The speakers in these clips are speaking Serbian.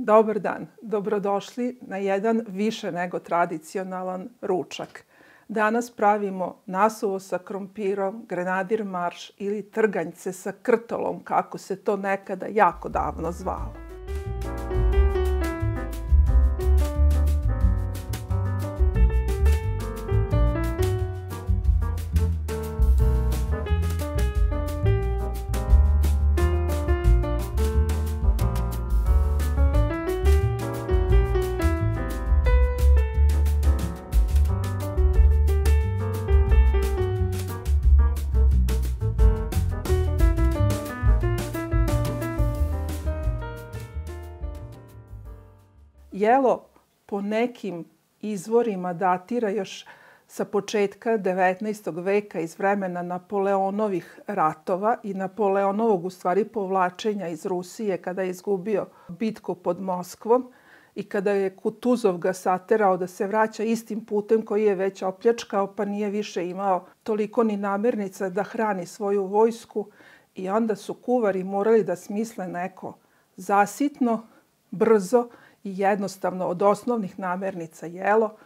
Dobar dan, dobrodošli na jedan više nego tradicionalan ručak. Danas pravimo nasuvo sa krompirom, grenadir marš ili trganjce sa krtolom, kako se to nekada jako davno zvalo. Jelo po nekim izvorima datira još sa početka 19. veka iz vremena Napoleonovih ratova i Napoleonovog u stvari povlačenja iz Rusije kada je izgubio bitku pod Moskvom i kada je Kutuzov ga saterao da se vraća istim putem koji je već opljačkao pa nije više imao toliko ni namirnica da hrani svoju vojsku i onda su kuvari morali da smisle neko zasitno, brzo i jednostavno od osnovnih namirnica jelo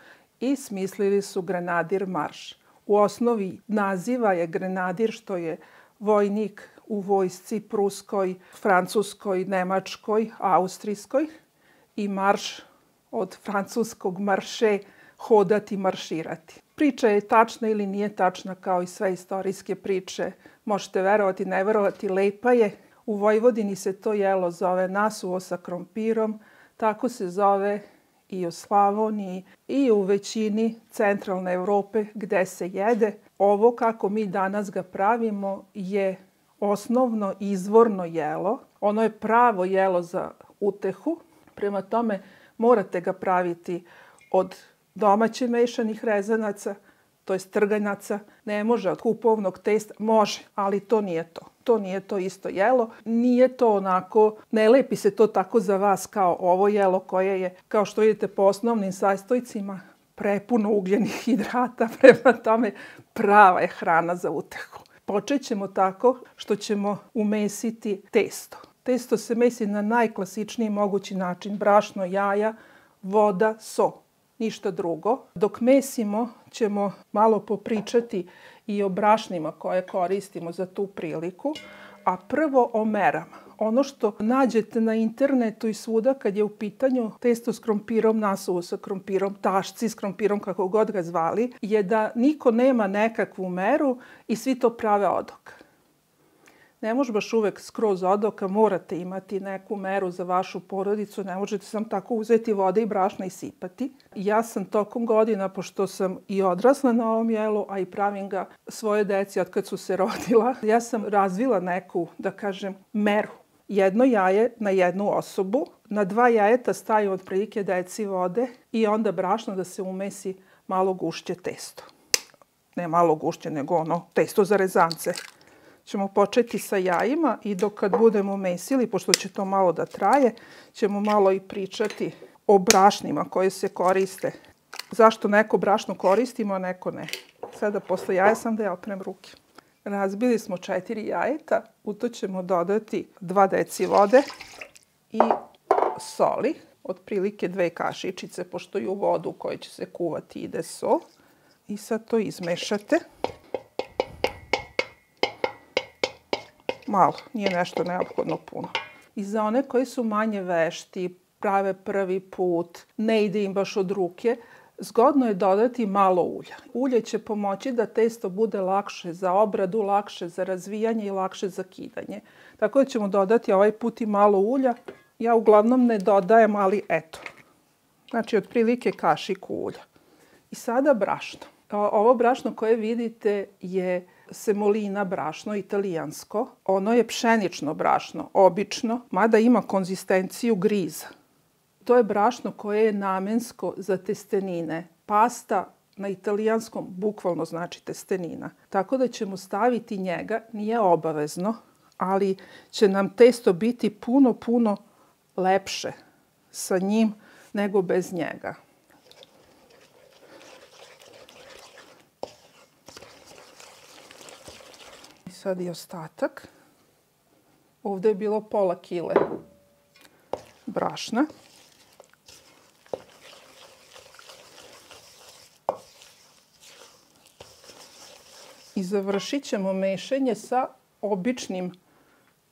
i smislili su grenadir marš. U osnovi naziva je grenadir što je vojnik u vojsci pruskoj, francuskoj, nemačkoj, austrijskoj i marš od francuskog marše, hodati, marširati. Priča je tačna ili nije tačna kao i sve istorijske priče. Možete verovati, ne verovati, lepa je. U Vojvodini se to jelo zove nasuvo sa krompirom. Tako se zove i u Slavoniji i u većini centralne Evrope gde se jede. Ovo kako mi danas ga pravimo je osnovno izvorno jelo. Ono je pravo jelo za utehu. Prema tome morate ga praviti od domaće mešanih rezanaca, to jest trganaca. Ne može od kupovnog testa, može, ali to nije to. To nije to isto jelo. Nije to onako, ne lepi se to tako za vas kao ovo jelo koje je, kao što vidite po osnovnim sastojcima, prepuno ugljenih hidrata. Prema tome prava je hrana za utehu. Počet ćemo tako što ćemo umesiti testo. Testo se mesi na najklasičniji mogući način. Brašno, jaja, voda, so. Ništa drugo. Dok mesimo ćemo malo popričati i o brašnima koje koristimo za tu priliku, a prvo o merama. Ono što nađete na internetu i svuda kad je u pitanju testo s krompirom, nasuvo sa krompirom, tašci s krompirom, kako god ga zvali, je da niko nema nekakvu meru i svi to prave od oka. Ne može baš uvek skroz od oka, morate imati neku meru za vašu porodicu, ne možete sam tako uzeti vode i brašna i sipati. Ja sam tokom godina, pošto sam i odrasla na ovom jelu, a i pravim ga svoje deci od kad su se rodila, ja sam razvila neku, da kažem, meru. Jedno jaje na jednu osobu, na 2 jajeta stavim otprilike deci vode i onda brašno da se umesi malo gušće testo. Ne malo gušće, nego ono testo za rezance. Ćemo početi sa jajima i dok kad budemo mesili, pošto će to malo da traje, ćemo malo i pričati o brašnima koje se koriste. Zašto neko brašno koristimo, a neko ne. Sada posle jaja sam da ja oprem ruke. Razbili smo 4 jajeta, u to ćemo dodati 2 deci vode i soli, otprilike 2 kašičice, pošto i u vodu u kojoj će se kuvati ide sol. I sad to izmešate. Malo, nije nešto neophodno puno. I za one koji su manje vešti, prave prvi put, ne ide im baš od ruke, zgodno je dodati malo ulja. Ulje će pomoći da testo bude lakše za obradu, lakše za razvijanje i lakše za kidanje. Tako da ćemo dodati ovaj put i malo ulja. Ja uglavnom ne dodajem, ali eto. Znači, otprilike kašiku ulja. I sada brašno. Ovo brašno koje vidite je semolina brašno, italijansko. Ono je pšenično brašno, obično, mada ima konzistenciju griza. To je brašno koje je namensko za testenine. Pasta na italijanskom bukvalno znači testenina. Tako da ćemo staviti njega, nije obavezno, ali će nam testo biti puno lepše sa njim nego bez njega. Sad i ostatak. Ovdje je bilo pola kile brašna. I završit ćemo mešanje sa običnim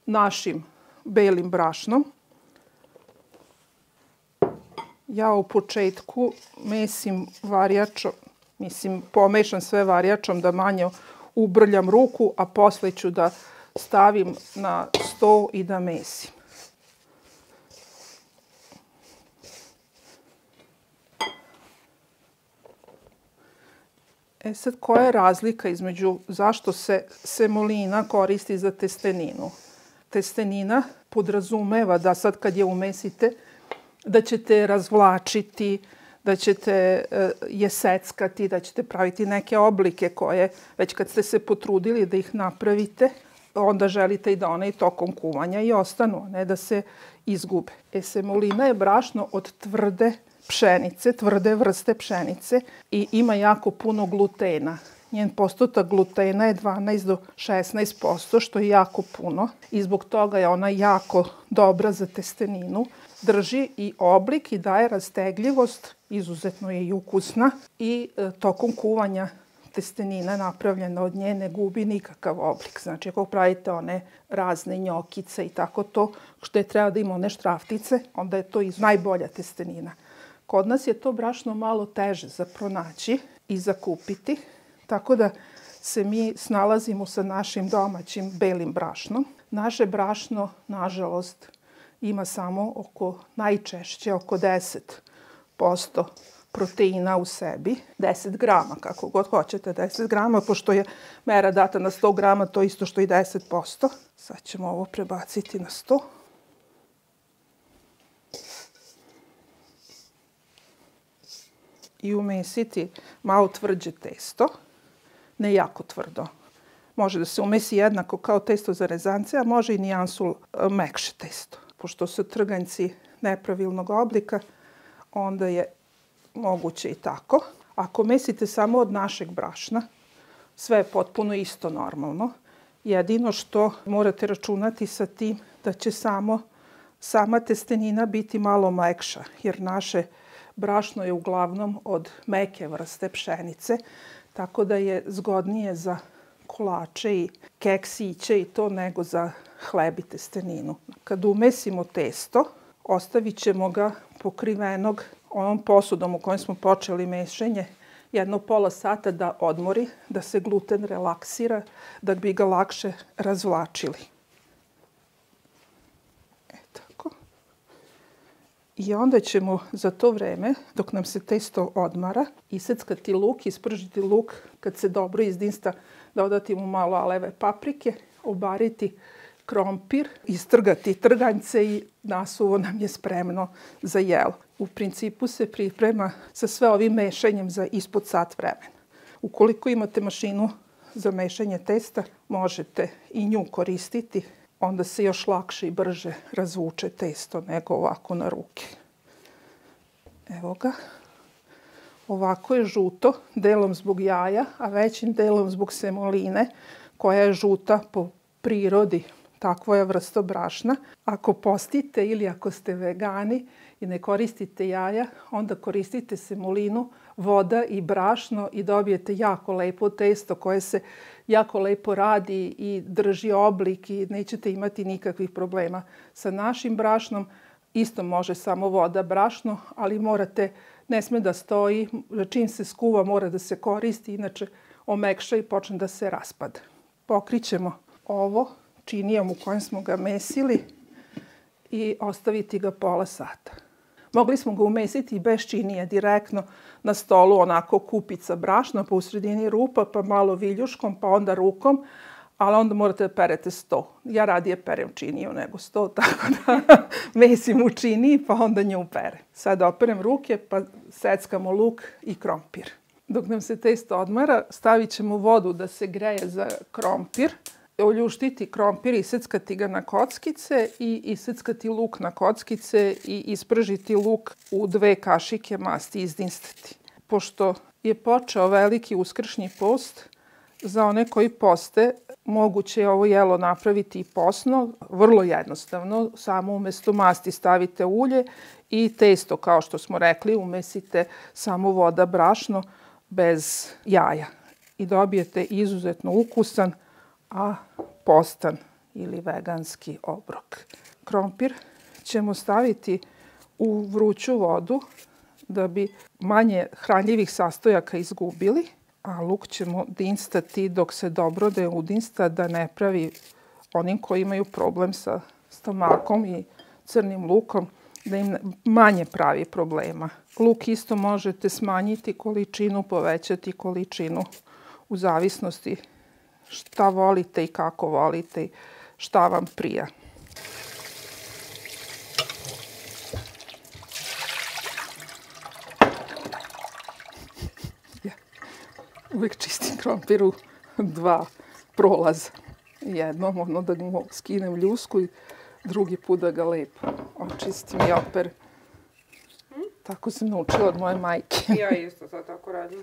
našim belim brašnom. Ja u početku mesim varjačom, pomešam sve varjačom da manje ubrljam ruku, a posle ću da stavim na sto i da mesim. Sad, koja je razlika između zašto se semolina koristi za testeninu? Testenina podrazumeva da sad kad je umesite, da ćete razvlačiti, da ćete je seckati, da ćete praviti neke oblike koje, već kad ste se potrudili da ih napravite, onda želite i da one tokom kuvanja i ostanu, a ne da se izgube. Semolina je brašno od tvrde pšenice, tvrde vrste pšenice i ima jako puno glutena. Njen postotak glutena je 12 do 16%, što je jako puno i zbog toga je ona jako dobra za testeninu. Drži i oblik i daje rastegljivost, izuzetno je i ukusna i tokom kuvanja testenina napravljena od nje ne gubi nikakav oblik. Znači, ako pravite one razne njokice i tako to, što je treba da ima one štraftice, onda je to i najbolja testenina. Kod nas je to brašno malo teže za pronaći i za kupiti, tako da se mi snalazimo sa našim domaćim belim brašnom. Naše brašno, nažalost, ima samo najčešće oko 10% proteina u sebi. 10 grama, kako god hoćete, 10 grama, pošto je mera data na 100 grama, to isto što i 10%. Sad ćemo ovo prebaciti na 100. I umesiti malo tvrđe testo, ne jako tvrdo. Može da se umesi jednako kao testo za rezance, a može i nijansu mekše testo. Pošto su trganjci nepravilnog oblika, onda je moguće i tako. Ako mesite samo od našeg brašna, sve je potpuno isto normalno. Jedino što morate računati sa tim da će sama testenina biti malo mekša, jer naše brašno je uglavnom od meke vrste pšenice, tako da je zgodnije za kolače i keksiće i to nego za hleb i testeninu. Kad umesimo testo, ostavit ćemo ga pokrivenog onom posudom u kojem smo počeli mešanje jedno pola sata da odmori, da se gluten relaksira, da bi ga lakše razvlačili. Tako. I onda ćemo za to vreme, dok nam se testo odmara, iseckati luk, ispržiti luk, kad se dobro izdinsta, dodati mu malo aleve paprike, obariti krompir, istrgati trganjce i nasuvo nam je spremno za jelo. U principu se priprema sa sve ovim mešanjem za ispod sat vremena. Ukoliko imate mašinu za mešanje testa, možete i nju koristiti, onda se još lakše i brže razvuče testo nego ovako na ruke. Evo ga. Ovako je žuto, delom zbog jaja, a većim delom zbog semoline, koja je žuta po prirodi. Takva je vrsta brašna. Ako postite ili ako ste vegani i ne koristite jaja, onda koristite semolinu, voda i brašno i dobijete jako lepo testo koje se jako lepo radi i drži oblik i nećete imati nikakvih problema. Sa našim brašnom isto može samo voda, brašno, ali ne sme da stoji, čim se skuva mora da se koristi, inače omekša i počne da se raspada. Pokrićemo ovo činijom u kojem smo ga mesili i ostaviti ga pola sata. Mogli smo ga umesiti bez činije, direktno na stolu, onako kupica brašna, pa u sredini rupa, pa malo viljuškom, pa onda rukom, ali onda morate da perete sto. Ja radije perem činiju nego sto, tako da mesim u činiji, pa onda nju perem. Sad operem ruke, pa seckamo luk i krompir. Dok nam se testo odmara, stavit ćemo vodu da se greje za krompir, oljuštiti krompir, iseckati ga na kockice i iseckati luk na kockice i ispržiti luk u 2 kašike masti, izdinstati. Pošto je počeo veliki uskršnji post, za one koji poste, moguće je ovo jelo napraviti i posno, vrlo jednostavno, samo umesto masti stavite ulje i testo, kao što smo rekli, umesite samo voda, brašno, bez jaja. i dobijete izuzetno ukusan, a postan ili veganski obrok. Krompir ćemo staviti u vruću vodu da bi manje hranljivih sastojaka izgubili, a luk ćemo dinstati dok se dobro ne udinsta, da ne pravi onim koji imaju problem sa stomakom i crnim lukom, da im manje pravi problema. Luk isto možete smanjiti količinu, povećati količinu u zavisnosti šta volite i kako volite i šta vam prija. Ja uvijek čistim krompir u 2 prolaza. Jednom da mu skinem ljusku i drugi put da ga lepo očistim i oper. Tako sam naučila od moje majke. Ja isto sad tako radim.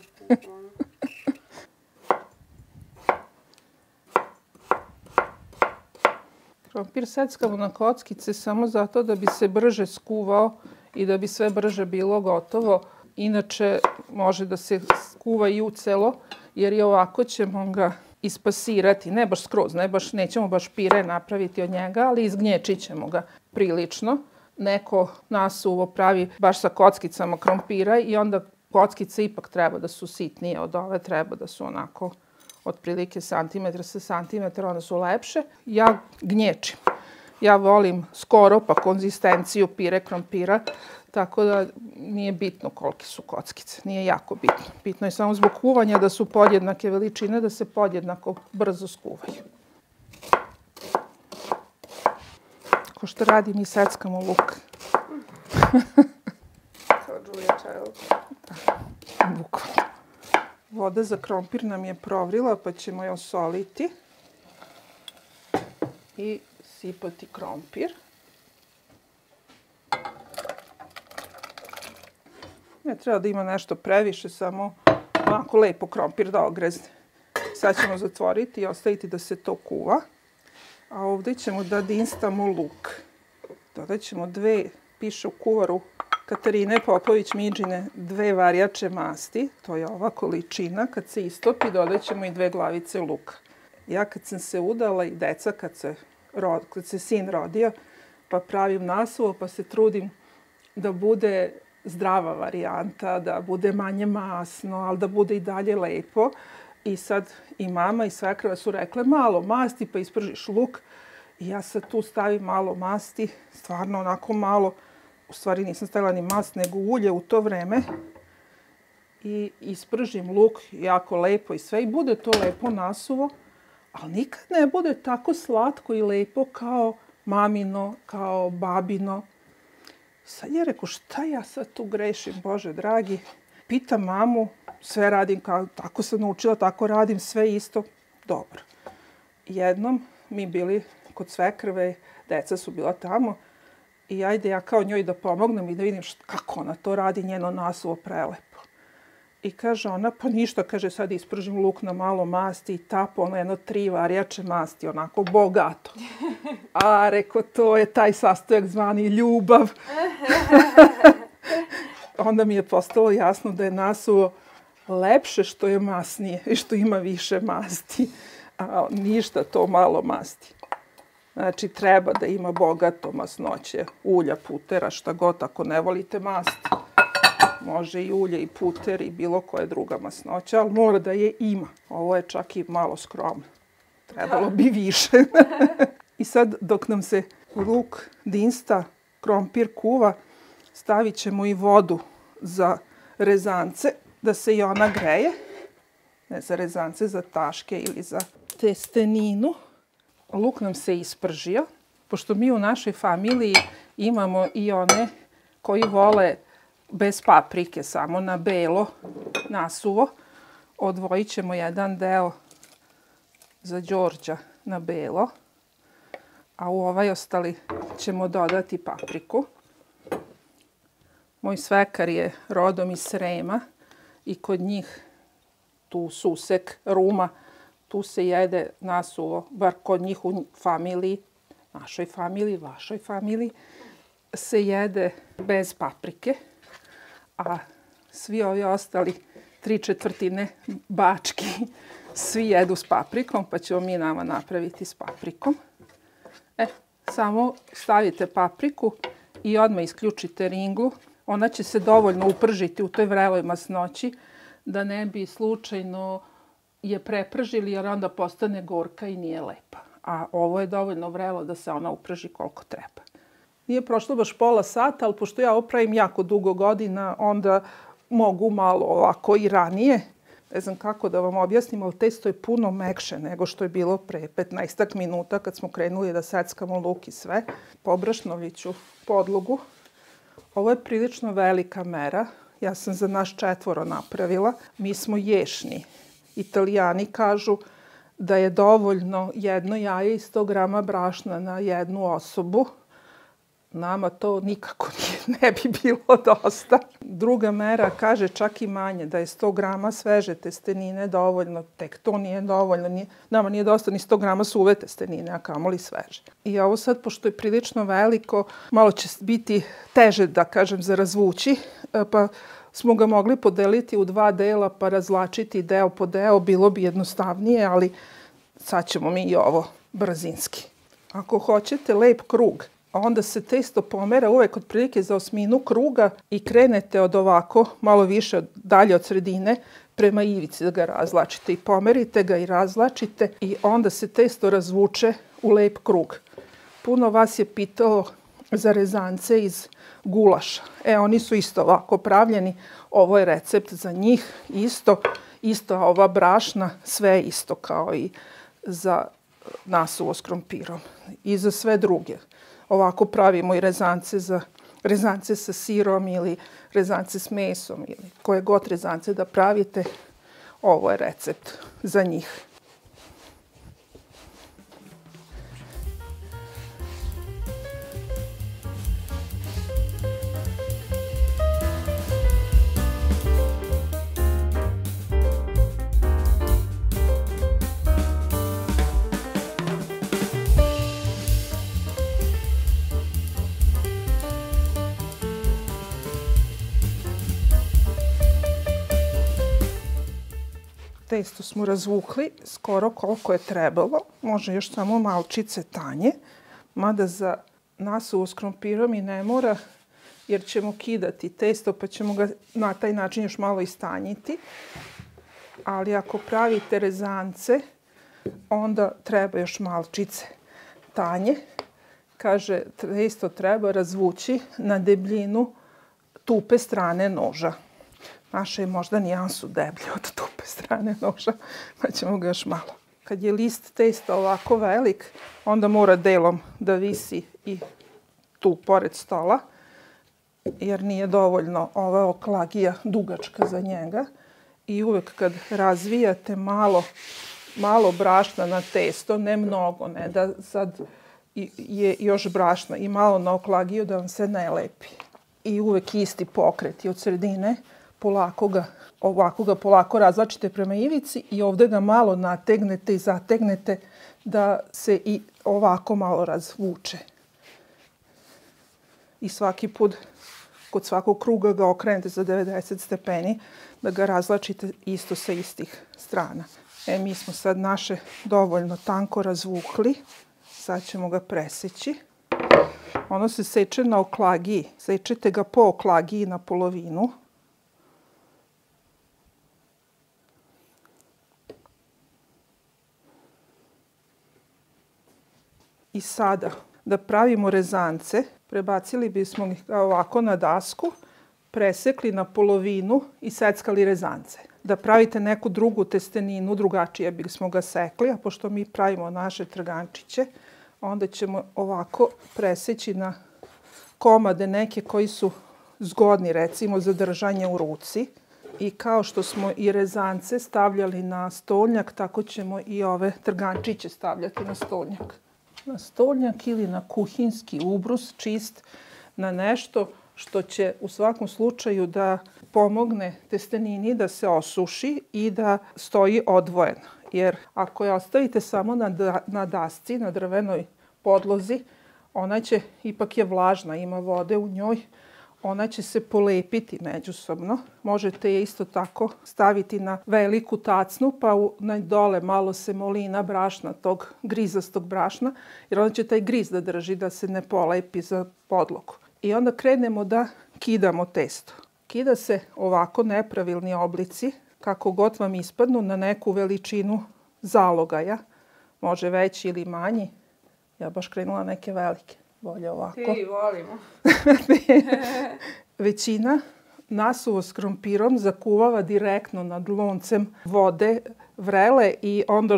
Krompir seckamo na kockice samo zato da bi se brže skuvao i da bi sve brže bilo gotovo. Inače, može da se skuva i ucelo, jer i ovako ćemo ga ispasirati. Ne baš skroz, nećemo baš pire napraviti od njega, ali izgnječit ćemo ga prilično. Neko nasuvo pravi baš sa kockicama krompira i onda kockice ipak treba da su sitnije od ove, treba da su onako otprilike santimetar sa santimetar, onda su lepše. Ja gnječim. Ja volim skoro pa konzistenciju pire krompira, tako da nije bitno kolike su kockice, nije jako bitno. Bitno je samo zbog kuvanja da su podjednake veličine, da se podjednako brzo skuvaju. Ko što radim i seckamo luk. Kao Julia Child. Bukvalno. Voda za krompir nam je provrila, pa ćemo je osoliti i sipati krompir. Ne treba da ima nešto previše, samo onako lepo krompir da ogrezne. Sad ćemo zatvoriti i ostaviti da se to kuva. A ovdje ćemo da dinstamo luk. Dodat ćemo 2, piše u kuvaru Katarine Popović-Midžine, 2 varjače masti. To je ova količina. Kad se istopi, dodat ćemo i 2 glavice luka. Ja kad sam se udala i deca kad se sin rodio, pa pravim nasuvo, pa se trudim da bude zdrava varijanta, da bude manje masno, ali da bude i dalje lepo. I sad i mama i svekrva su rekle malo masti pa ispržiš luk. I ja sad tu stavim malo masti, stvarno onako malo. U stvari nisam stavila ni mast, nego ulje u to vreme. I ispržim luk jako lepo i sve. I bude to lepo nasuvo, ali nikad ne bude tako slatko i lepo kao mamino, kao babino. Sad je rekao, šta ja sad tu grešim, Bože dragi. Pitam mamu, sve radim, tako sam naučila, tako radim, sve isto. Dobro. Jednom mi bili kod svekrve, deca su bila tamo i ajde ja kao njoj da pomognem i da vidim kako ona to radi, njeno nasuvo prelepo. I kaže ona, pa ništa, kaže sad ispržim luk na malo masti i tapo ono 3 varjače masti, onako bogato. A reko, to je taj sastojak zvani ljubav. Onda mi je postalo jasno da je nasuvo lepše što je masnije i što ima više masti, a ništa to malo masti. Znači, treba da ima bogato masnoće, ulja, putera, šta god, ako ne volite masti. Može i ulje i puter i bilo koja druga masnoća, ali mora da je ima. Ovo je čak i malo skromno. Trebalo bi više. I sad, dok nam se luk dinsta, krompir kuva, stavit ćemo i vodu za rezance, da se i ona greje. Ne za rezance, za taške ili za testeninu. Luk nam se ispržio, pošto mi u našoj familiji imamo i one koji vole bez paprike, samo na belo, nasuvo. Odvojit ćemo jedan deo za Đorđa na belo, a u ovaj ostali ćemo dodati papriku. Moj svekar je rodom iz Srema i kod njih tu susek ruma, tu se jede nasuvo, bar kod njih u familiji, našoj familiji, vašoj familiji, se jede bez paprike, a svi ovi ostali 3/4 Bački svi jedu s paprikom, pa ćemo mi nama napraviti s paprikom. Samo stavite papriku i odmah isključite ringlu. Ona će se dovoljno upržiti u toj vreloj masnoći da ne bi slučajno je prepržili jer onda postane gorka i nije lepa. A ovo je dovoljno vrelo da se ona uprži koliko treba. Nije prošlo baš pola sata, ali pošto ja ovo pravim jako dugo godina, onda mogu malo ovako i ranije. Ne znam kako da vam objasnim, ali testo je puno mekše nego što je bilo pre 15 minuta kad smo krenuli da seckamo luk i sve. Pobrašnovit ću podlogu. Ovo je prilično velika mera. Ja sam za nas 4 napravila. Mi smo ješni. Italijani kažu da je dovoljno 1 jaje i 100 grama brašna na 1 osobu. Nama to nikako ne bi bilo dosta. Druga mera kaže čak i manje, da je 100 grama sveže testenine dovoljno. Tek to nije dovoljno. Nama nije dosta ni 100 grama suve testenine, a kamoli sveže. I ovo sad, pošto je prilično veliko, malo će biti teže, da kažem, za razvući, pa smo ga mogli podeliti u 2 dela pa razvlačiti deo po deo. Bilo bi jednostavnije, ali sad ćemo mi i ovo brzinski. Ako hoćete lep krug, onda se testo pomera uvek otprilike za 1/8 kruga i krenete od ovako, malo više dalje od sredine, prema ivici da ga razvlačite. I pomerite ga i razvlačite i onda se testo razvuče u lep krug. Puno vas je pitalo za rezance iz gulaša. Oni su isto ovako pravljeni. Ovo je recept za njih. Isto ova brašna, sve isto kao i za nasuvo s krompirom. I za sve druge. Ovako pravimo i rezance sa sirom ili rezance s mesom ili koje god rezance da pravite. Ovo je recept za njih. Testo smo razvukli skoro koliko je trebalo. Može još samo malčice tanje. Mada za nasuvo s krompirom i ne mora, jer ćemo kidati testo pa ćemo ga na taj način još malo istanjiti. Ali ako pravite rezance, onda treba još malčice tanje. Kaže, testo treba razvući na debljinu tupe strane noža. Naše je možda nijansu deblje od tupe strane noža, pa ćemo ga još malo. Kad je list testa ovako velik, onda mora delom da visi i tu pored stola, jer nije dovoljno ova oklagija dugačka za njega. I uvek kad razvijate malo brašna na testo, ne mnogo, ne da sad je još brašna, i malo na oklagiju da vam se ne lepi. I uvek isti pokret i od sredine. Ovako ga polako razvlačite prema ivici i ovdje ga malo nategnete i zategnete da se i ovako malo razvuče. I svaki put kod svakog kruga ga okrenete za 90 stepeni da ga razvlačite isto sa istih strana. Mi smo sad naše dovoljno tanko razvukli. Sad ćemo ga preseći. Ono se seče na oklagiji. Sečete ga po oklagiji na polovinu. I sada, da pravimo rezance, prebacili bismo ih ovako na dasku, presekli na polovinu i seckali rezance. Da pravite neku drugu testeninu, drugačije bismo ga sekli, a pošto mi pravimo naše trgančiće, onda ćemo ovako preseći na komade neke koji su zgodni, recimo, za držanje u ruci. I kao što smo i rezance stavljali na stolnjak, tako ćemo i ove trgančiće stavljati na stolnjak. Na stolnjak ili na kuhinski ubrus čist, na nešto što će u svakom slučaju da pomogne testenini da se osuši i da stoji odvojeno. Jer ako je ostavite samo na dasci, na drvenoj podlozi, ona će, ipak je vlažna, ima vode u njoj, ona će se polepiti međusobno. Možete je isto tako staviti na veliku tacnu, pa na dole malo semolina, brašna, tog grizastog brašna, jer onda će taj griz da drži, da se ne polepi za podlogu. I onda krenemo da kidamo testo. Kida se ovako nepravilni oblici, kako god vam ispadnu, na neku veličinu zalogaja. Može veći ili manji. Ja baš krenula neke velike. Bolje ovako. Ti volimo. Većina nasuvo s krompirom zakuvava direktno nad loncem vode vrele i onda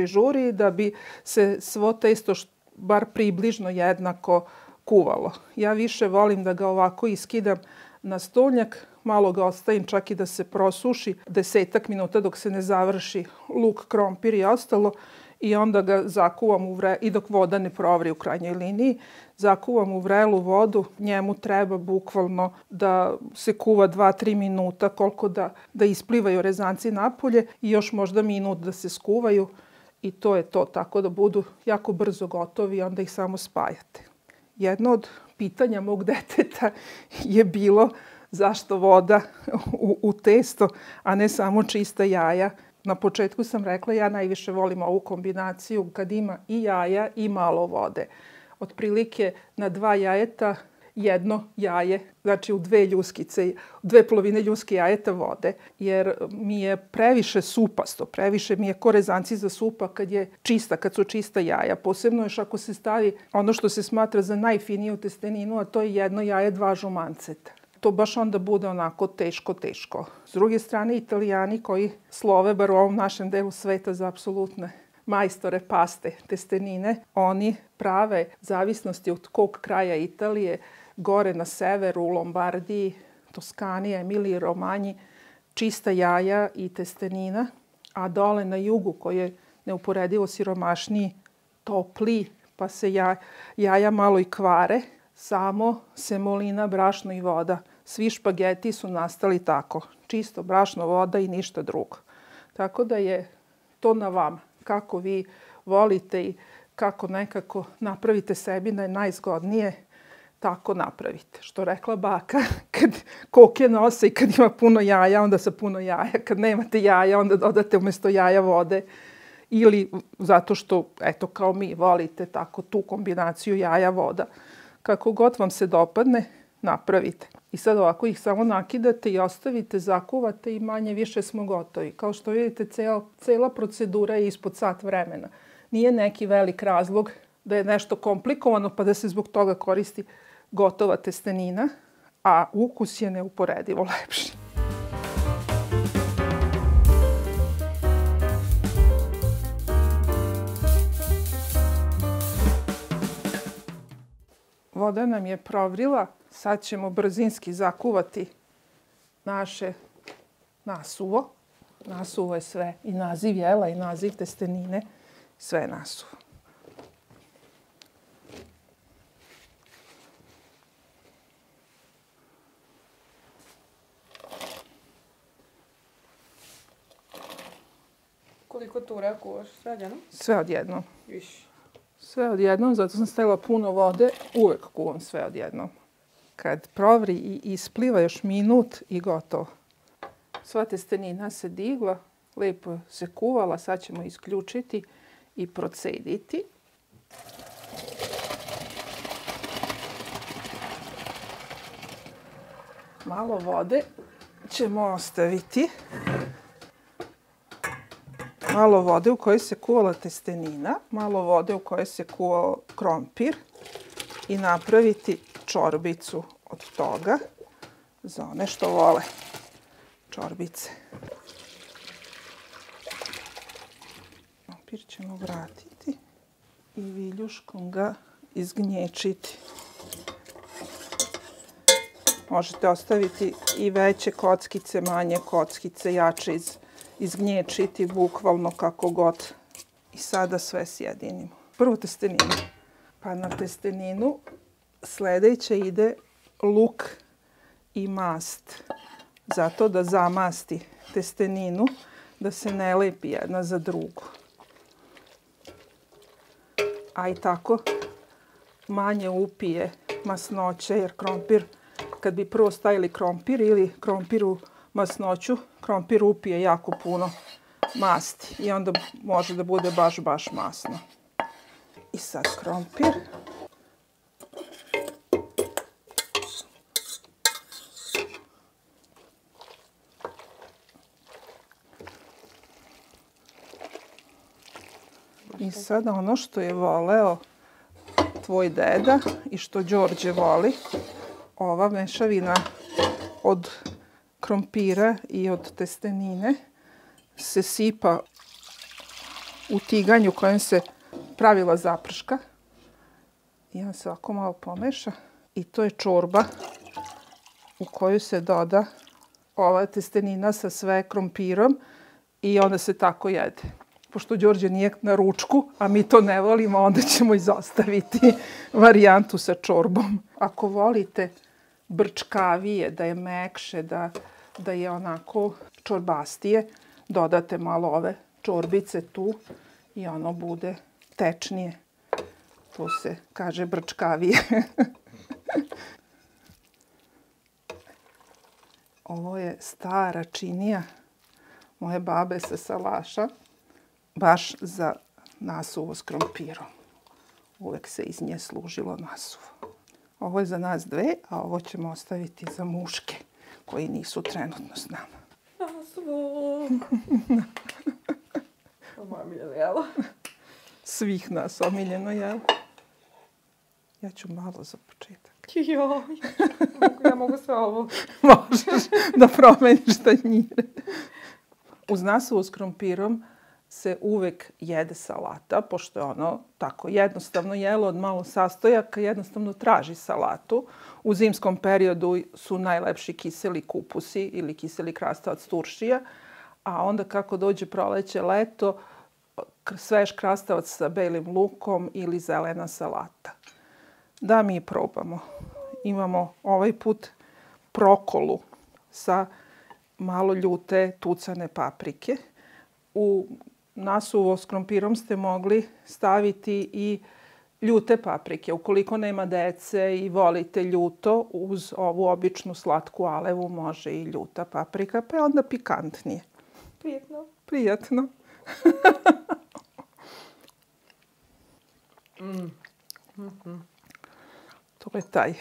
žuri da bi se svo testo bar približno jednako kuvalo. Ja više volim da ga ovako iskidam na stolnjak, malo ga ostavim čak i da se prosuši 10 minuta dok se ne završi luk, krompir i ostalo i onda ga zakuvam i dok voda ne provri u krajnjoj liniji, zakuvam u vrelu vodu. Njemu treba bukvalno da se kuva 2-3 minuta, koliko da isplivaju rezanci napolje i još možda minut da se skuvaju i to je to, tako da budu jako brzo gotovi i onda ih samo spajate. Jedno od pitanja mog deteta je bilo zašto voda u testo, a ne samo čista jaja. Na početku sam rekla ja najviše volim ovu kombinaciju kad ima i jaja i malo vode. Otprilike na 2 jajeta jedno jaje, znači u 2 ljuskice, 2 polovine ljuske jajeta vode, jer mi je previše supasto, previše mi je ko rezanci za supa kad su čista jaja. Posebno još ako se stavi ono što se smatra za najfiniju testeninu, a to je jedno jaje, 2 žumanceta. To baš onda bude onako teško. S druge strane, Italijani koji slove, bar u ovom našem delu sveta, za apsolutne majstore paste, testenine, oni prave zavisnosti od kog kraja Italije, gore na severu, u Lombardiji, Toskani, Emiliji, Romanji, čista jaja i testenina, a dole na jugu koji je neuporedivo siromašniji, topliji, pa se jaja malo i kvare, samo semolina, brašno i voda. Svi špageti su nastali tako. Čisto brašno, voda i ništa drugo. Tako da je to na vama. Kako vi volite i kako nekako napravite sebi da je najzgodnije, tako napravite. Što rekla baka, kad koke nose i kad ima puno jaja, onda sa puno jaja. Kad nemate jaja, onda dodate umjesto jaja vode. Ili zato što, eto, kao mi volite tako tu kombinaciju jaja-voda. Kako god vam se dopadne, napravite. I sad ovako ih samo nakidate i ostavite, zakuvate i manje više smo gotovi. Kao što vidite, cela procedura je ispod sat vremena. Nije neki velik razlog da je nešto komplikovano pa da se zbog toga koristi gotova testenina, a ukus je neuporedivo lepši. Voda nam je provrila, sad ćemo brzinski zakuvati naše nasuvo. Nasuvo je sve, i naziv jela, i naziv testenine, sve je nasuvo. Koliko tura kuvaš? Sve odjednom? Sve odjednom. Više. Sve odjednom, zato sam stavila puno vode, uvek kuvam sve odjednom. Kad provri i ispliva još minut i gotovo. Sva testenina se digla, lepo se kuvala, sad ćemo isključiti i procediti. Malo vode ćemo ostaviti. Malo vode u kojoj se kuvala testenina, malo vode u kojoj se kuvao krompir i napraviti čorbicu od toga za one što vole čorbice. Krompir ćemo vratiti i viljuškom ga izgnječiti. Možete ostaviti i veće kockice, manje kockice, jače izgnječiti, bukvalno kako god. I sada sve sjedinimo. Prvo testeninu. Pa na testeninu sljedeće ide luk i mast. Zato da zamasti testeninu, da se ne lepi jedna za drugu. A i tako manje upije masnoće, jer krompir kad bi prvo stavili krompir ili krompir u masnoću, krompir upije jako puno masti i onda može da bude baš masno. I sad krompir. I sada ono što je voleo tvoj deda i što Đorđe voli, ova mešavina od krompira i od testenine se sipa u tiganju kojem se pravila zaprška. I on se ovako malo pomeša. I to je čorba u koju se doda ova testenina sa sve krompirom i onda se tako jede. Pošto Đorđe nije na ručku, a mi to ne volimo, onda ćemo izostaviti varijantu sa čorbom. Ako volite brčkavije, da je mekše, da je onako čorbastije, dodate malo ove čorbice tu i ono bude tečnije. To se kaže brčkavije. Ovo je stara činija moje babe sa salaša, baš za nasuvo s krompirom. Uvek se iz nje služilo nasuvo. Ovo je za nas dve, a ovo ćemo ostaviti za muške koji nisu trenutno s nama. Nasuvo! Moja omiljeno jelo. Svih nas omiljeno jelo. Ja ću malo za početak. Joj, ja mogu sve ovo. Možeš da promeniš tanjire. Uz nasuvo s krompirom se uvek jede salata, pošto je ono tako jednostavno jelo od malo sastojaka, jednostavno traži salatu. U zimskom periodu su najlepši kiseli kupusi ili kiseli krastavac turšija, a onda kako dođe proleće, leto, svež krastavac sa belim lukom ili zelena salata. Da mi probamo. Imamo ovaj put prokolu sa malo ljute tucane paprike. U nasuvo s krompirom ste mogli staviti i ljute paprike. Ukoliko nema dece i volite ljuto, uz ovu običnu slatku alevu može i ljuta paprika, pa je onda pikantnije. Prijetno. Prijatno. To je taj.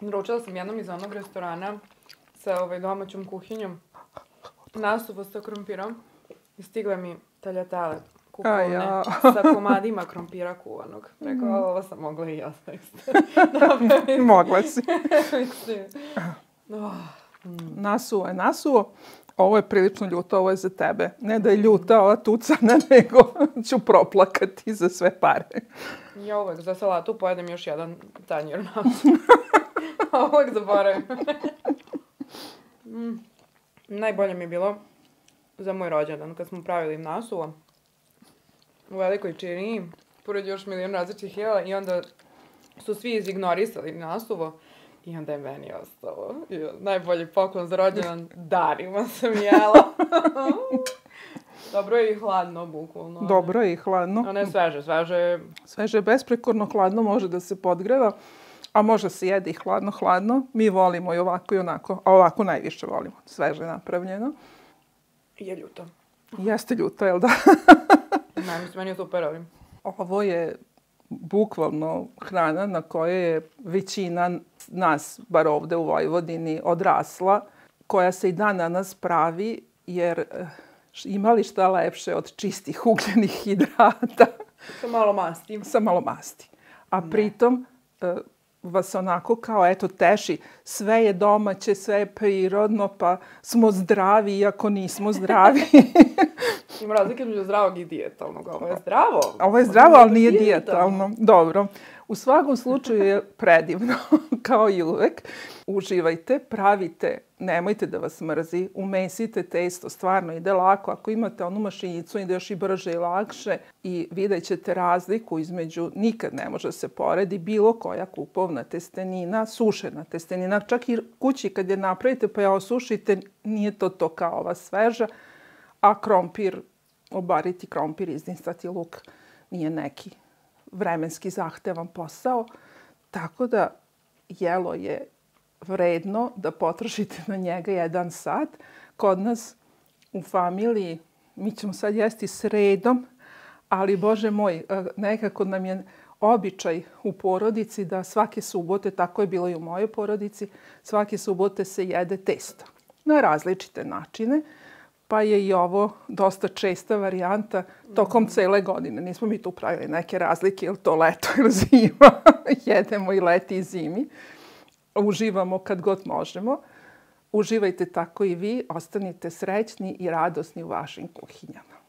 Naručila sam jednom iz onog restorana sa domaćom kuhinjom nasuvo sa krompirom i stigle mi taljatele kupovne sa komadima krompira kuvanog. Rekao, ovo sam mogla i ja zaista. Mogla si. Nasuvo je nasuvo. Ovo je prilično ljuto, ovo je za tebe. Ne da je ljuta ova tucana, nego ću proplakati za sve pare. Ja uvek za salatu pojedem još jedan tanjir nasuvo. Uvek zaboravim. Najbolje mi je bilo za moj rođendan, kad smo pravili nasuvo u velikoj čiriji, pored još milion različitih jela, i onda su svi izignorisali nasuvo i onda je meni ostalo. Najbolji poklon za rođendan, danima sam jela. Dobro je i hladno, bukvalno. Dobro je i hladno. A ne sveže, Sveže je besprekorno, hladno može da se podgreva, a može se jede i hladno. Mi volimo i ovako i onako, a ovako najviše volimo. Sveže napravljeno. I je ljuto. Jeste ljuto, jel da? Meni je super ovim. Ovo je bukvalno hrana na kojoj je većina nas, bar ovde u Vojvodini, odrasla, koja se i dan danas pravi, jer ima li šta lepše od čistih ugljenih hidrata? Sa malo masti. A pritom vas onako kao, eto, teši, sve je domaće, sve je prirodno, pa smo zdravi, iako nismo zdravi. Ima razlike među zdravog i dijetalnog. Ovo je zdravo. Ovo je zdravo, ali nije dijetalno. Dobro. U svakom slučaju je predivno, kao i uvek. Uživajte, pravite, nemojte da vas mrzi, umesite testo, stvarno ide lako. Ako imate onu mašinicu, ide još i brže i lakše i vidjet ćete razliku između, nikad ne može se poredi, bilo koja kupovna testenina, sušena testenina, čak i kući kad je napravite pa je osušite, nije to kao ova sveža, a krompir, obariti krompir, izdinstati luk, nije neki vremenski zahtevan posao. Tako da jelo je vredno da potrošite na njega 1 sat. Kod nas u familiji, mi ćemo sad jesti sredom, ali Bože moj, nekako nam je običaj u porodici da svake subote, tako je bilo i u mojoj porodici, svake subote se jede testo na različite načine, pa je i ovo dosta česta varijanta tokom cele godine. Nismo mi tu pravili neke razlike, je li to leto ili zima. Jedemo i leti i zimi. Uživamo kad god možemo. Uživajte tako i vi. Ostanite srećni i radosni u vašim kuhinjama.